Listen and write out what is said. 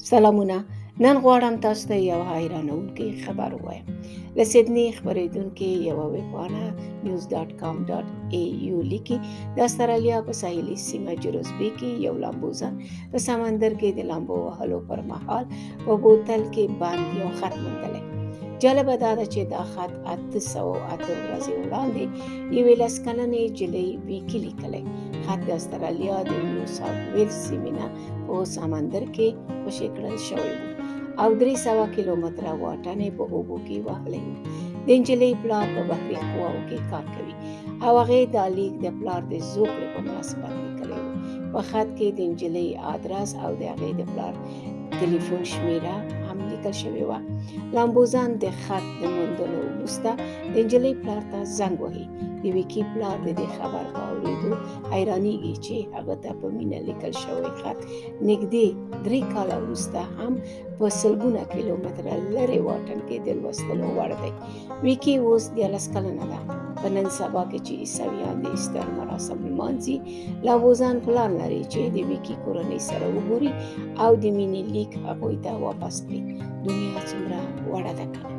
سلامونه. نن غواړم تاسو ته یو حیرانوونکی خبر ووایم. له سیدني خپرېدونکې یوه ویبپاڼه news.com.au لیکي د استرالیا په ساحلي سیمه جروزبي کې یو لامبوزن په سمندر کې د لامبو وهلو پر مهال په بوتل کې بند یو خط موندلی. جالبه دا ده چې دا خط 808 ورځې وړاندې یوې 10 کلنې نجلۍ ویکي لیکلی. خط د استرالیا د نیو ساوث ویلز سیمې نه په سمندر کې خوشي کړل شوی و او 300 کیلومتره واټن په اوبو کې وهلی و. د نجلۍ پلار په بحري قواو کې کار کوي او هغې دا لیک د پلار د زوکړې په مناسبت لیکلی و. په خط کې د نجلۍ ادرس او د هغې د پلار تلیفون شمیره هم لیکل شوې وه. لامبوزن د خط د موندلو وروسته د نجلۍ پلار ته زنګ وهي. د ویکي پلار د دې خبر په اورېدو حیرانېږي چې هغه ته په مینه لیکل شوی خط نږدې 3 کاله وروسته هم په سلګونه کیلومتره لرې واټن کې د لوستلو وړ دی. ویکي اوس 13 کلنه ده. په نن سبا کې چې عیسویان د ایسټر مراسم لمانځي، لامبوزن پلان لري چې د ویکي کورنۍ سره وګوري او د مینې لیک هغوی ته واپس کړي. دنیا څومره وړه ده کنه.